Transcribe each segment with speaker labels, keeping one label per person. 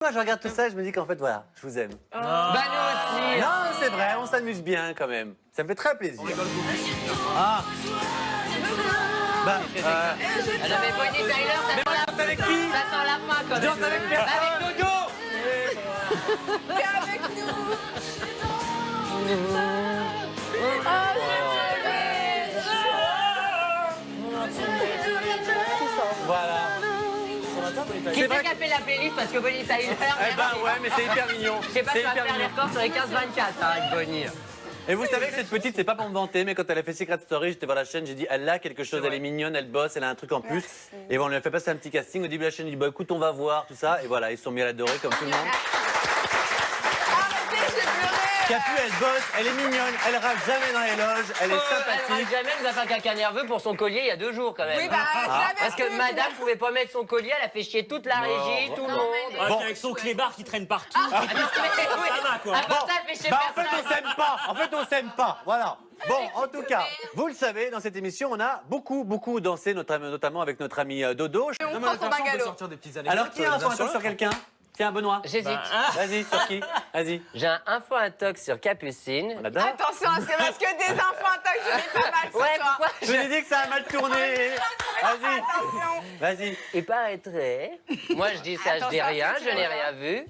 Speaker 1: Moi, je regarde tout ça et je me dis qu'en fait, voilà, je vous aime.
Speaker 2: Oh. Bah nous aussi.
Speaker 1: Non, c'est vrai, on s'amuse bien quand même. Ça me fait très plaisir. Ah. Bah,
Speaker 2: Elle avait Bonnie Tyler, ça sent la fin.
Speaker 1: avec qui?
Speaker 2: Ça sent la fin quand même.
Speaker 1: Danse avec personne.
Speaker 2: Avec Dodo.
Speaker 3: Viens avec nous.
Speaker 1: Voilà.
Speaker 2: Qui c'est qui a fait la playlist parce que Bonnie Tyler.
Speaker 1: Eh ben ouais, mais c'est hyper mignon.
Speaker 2: Je sais pas si
Speaker 1: C'est
Speaker 2: on va
Speaker 1: hyper
Speaker 2: faire les
Speaker 1: mignon.
Speaker 2: records sur les 15-24 avec Bonnie.
Speaker 1: Et vous savez que cette petite, c'est pas pour me vanter, mais quand elle a fait Secret Story, j'étais voir la chaîne, j'ai dit, elle a quelque chose, elle est mignonne, elle bosse, elle a un truc en plus. Et bon, on lui a fait passer un petit casting. Au début, la chaîne dit, bah écoute, on va voir, tout ça. Et voilà, ils se sont mis à l'adorer comme tout le monde.
Speaker 3: Arrêtez, j'ai pleuré.
Speaker 1: Capu, elle bosse, elle est mignonne, elle râle jamais dans les loges, elle est
Speaker 2: Elle
Speaker 1: sympathique.
Speaker 2: jamais nous a fait un caca nerveux pour son collier il y a 2 jours quand même.
Speaker 3: Oui, bah, j'avais
Speaker 2: Parce que madame pouvait pas mettre son collier, elle a fait chier toute la régie, tout le monde.
Speaker 1: Bon.
Speaker 4: Avec son clébard qui traîne partout.
Speaker 2: Ah, mais oui.
Speaker 4: Ça va, quoi.
Speaker 2: À part ça, elle fait chier
Speaker 1: Bah en fait,
Speaker 2: personne.
Speaker 1: on s'aime pas. En fait, on s'aime pas. Voilà. Bon, en tout cas, vous le savez, dans cette émission, on a beaucoup dansé, notamment avec notre ami Dodo.
Speaker 3: On prend son bungalow.
Speaker 1: Alors, qui a un info sur quelqu'un? Tiens, Benoît.
Speaker 2: J'hésite.
Speaker 1: Vas-y, sur qui? Vas-y.
Speaker 2: J'ai un info intox sur Capucine.
Speaker 1: On adore.
Speaker 3: Attention, parce que des enfants, tant que je l'ai pas mal ce
Speaker 2: Ouais,
Speaker 3: soir.
Speaker 2: pourquoi
Speaker 1: Je vous ai dit que ça a mal tourné. Vas-y.
Speaker 3: Attention.
Speaker 1: Vas-y.
Speaker 2: Il paraîtrait, moi je dis ça, je dis
Speaker 3: Attends,
Speaker 2: rien,
Speaker 3: ça,
Speaker 2: je n'ai rien vu,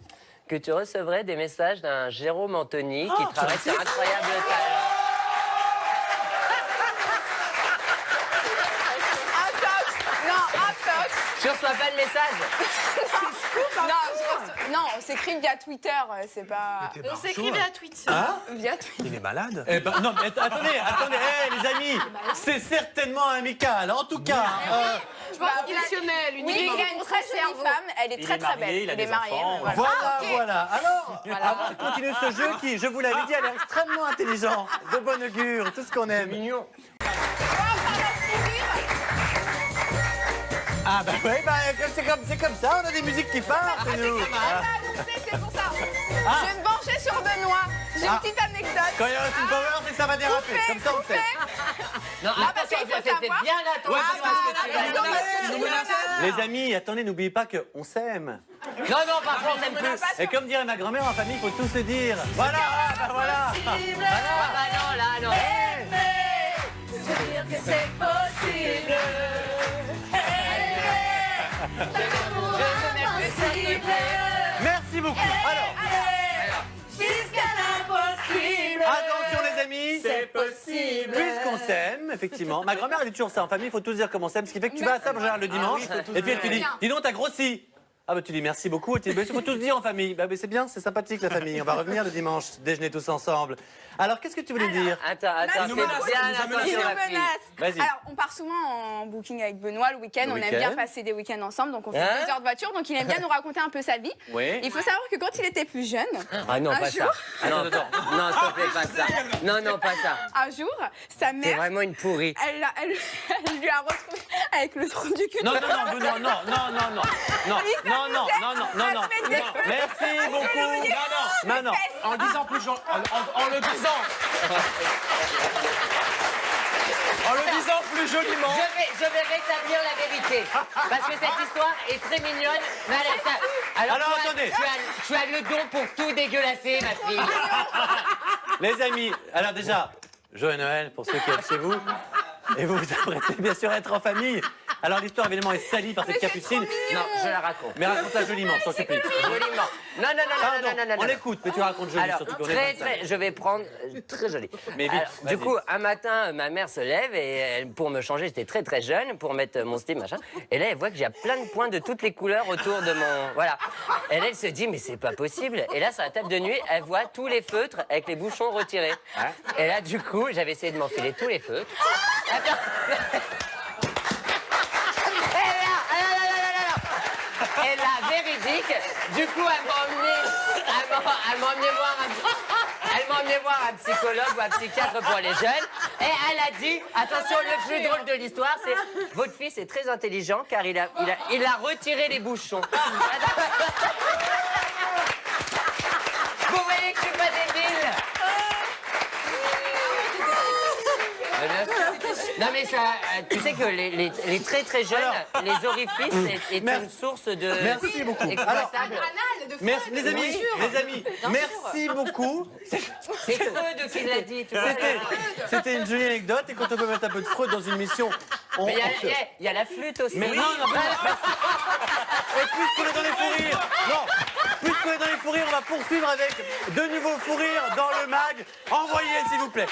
Speaker 2: que tu recevrais des messages d'un Jérôme Anthony qui travaille sur Incroyable Talent.
Speaker 3: Intox. Non, intox.
Speaker 2: Tu reçois pas de message?
Speaker 3: Non, on s'écrit via Twitter, c'est pas...
Speaker 5: On s'écrit via Twitter.
Speaker 3: Via Twitter.
Speaker 4: Il est malade.
Speaker 1: Eh ben, non, mais attendez, les amis, c'est certainement amical. En tout cas,
Speaker 5: Je pense qu'il est rationnel,
Speaker 3: Oui, il a une très jolie femme, elle est très très belle.
Speaker 4: il a des
Speaker 3: marié.
Speaker 4: enfants,
Speaker 1: voilà. Alors, avant de continuer ce jeu qui, je vous l'avais dit, a l'air extrêmement intelligent, de bon augure, tout ce qu'on aime.
Speaker 4: Mignon.
Speaker 1: Ah bah oui, c'est comme ça, on a des musiques qui parlent chez nous.
Speaker 3: C'est pour ça. Je vais me venger sur Benoît. J'ai une petite anecdote.
Speaker 1: Quand il y a une power, c'est que ça va déraper, comme ça on sait.
Speaker 2: Non,
Speaker 3: parce
Speaker 2: attention,
Speaker 3: qu'il faut
Speaker 2: c'était
Speaker 3: savoir.
Speaker 2: bien attendu.
Speaker 1: Les amis, attendez, n'oubliez pas qu'on s'aime.
Speaker 2: Non, parfois on s'aime plus.
Speaker 1: Et comme dirait ma grand-mère en famille, il faut tout se dire. Voilà, bah voilà.
Speaker 2: Ah bah non, là, non.
Speaker 5: Dire que c'est possible.
Speaker 1: Merci beaucoup. Alors,
Speaker 5: Jusqu'à l'impossible.
Speaker 1: attention les amis.
Speaker 5: C'est possible.
Speaker 1: Puisqu'on s'aime, effectivement. Ma grand-mère, elle dit toujours ça. En famille, il faut tous dire comment on s'aime. Ce qui fait que tu vas à table, en général, le dimanche. Et puis elle te dit, dis donc, t'as grossi. Ah bah tu dis merci beaucoup. Elle te dit, bah, il faut tous dire en famille. Bah c'est bien, c'est sympathique la famille. On va revenir le dimanche, déjeuner tous ensemble. Alors, qu'est-ce que tu voulais dire?
Speaker 2: Attends, fais
Speaker 3: Il
Speaker 2: bien
Speaker 3: nous
Speaker 2: attention à la fille.
Speaker 3: menace.
Speaker 1: Vas-y.
Speaker 3: Alors, on part souvent en booking avec Benoît le week-end.
Speaker 1: Le
Speaker 3: On aime
Speaker 1: week-end.
Speaker 3: bien passer des week-ends ensemble, donc on fait
Speaker 2: Hein
Speaker 3: 2 heures de voiture. Donc, il aime bien nous raconter un peu sa vie.
Speaker 1: Oui.
Speaker 3: Il faut savoir que quand il était plus jeune,
Speaker 2: Ah non,
Speaker 3: Un
Speaker 2: pas
Speaker 3: jour-
Speaker 2: ça. Non, s'il te plaît, pas ça. Non, pas ça.
Speaker 3: un jour, sa
Speaker 2: T'es
Speaker 3: mère,
Speaker 2: vraiment une pourrie.
Speaker 3: elle lui a retrouvé avec le trou du cul.
Speaker 1: Non. Merci beaucoup. Non.
Speaker 4: En disant plus en le disant. En le disant plus joliment.
Speaker 2: Je vais rétablir la vérité. Parce que cette histoire est très mignonne. Mais alors
Speaker 1: Alors,
Speaker 2: toi,
Speaker 1: attendez.
Speaker 2: tu as le don pour tout dégueulasser, ma fille.
Speaker 1: Les amis, alors déjà, joyeux Noël pour ceux qui êtes chez vous. Et vous vous apprêtez bien sûr à être en famille. Alors l'histoire évidemment est salie par cette capucine.
Speaker 2: Non, je la raconte.
Speaker 1: Mais raconte-la joliment, je t'en supplie.
Speaker 2: Joliment. Non.
Speaker 1: On écoute, mais tu racontes joli,
Speaker 2: Alors,
Speaker 1: surtout qu'on est
Speaker 2: très, je vais prendre très joli.
Speaker 1: Mais vite,
Speaker 2: Alors,
Speaker 1: vas-y.
Speaker 2: du coup, un matin, ma mère se lève et pour me changer, j'étais très jeune pour mettre mon style machin. Et là, elle voit que j'ai plein de points de toutes les couleurs autour de mon voilà. Et là, elle se dit mais c'est pas possible. Et là, sur la table de nuit, elle voit tous les feutres avec les bouchons retirés. Et là, du coup, j'avais essayé de m'enfiler tous les feutres. Attends. Et là, véridique, du coup, elle m'a emmené voir un psychologue ou un psychiatre pour les jeunes. Et elle a dit, attention, le plus drôle de l'histoire, c'est votre fils est très intelligent car il a retiré les bouchons. Vous voyez que je suis pas débile. Non mais ça, tu sais que les très jeunes, les orifices est une source de...
Speaker 1: Merci beaucoup.
Speaker 3: Un
Speaker 2: exploitable.
Speaker 3: canal de
Speaker 1: Merci, les amis, merci beaucoup.
Speaker 2: C'est Freud qui l'a dit.
Speaker 1: C'était une jolie anecdote et quand on peut mettre un peu de Freud dans une mission, on...
Speaker 2: Mais il y a la flûte aussi.
Speaker 1: Mais non, merci. Et puisqu'on est dans les fous rires, puisqu'on est dans les fous rires, on va poursuivre avec de nouveaux fous rires dans le mag. Envoyez, s'il vous plaît.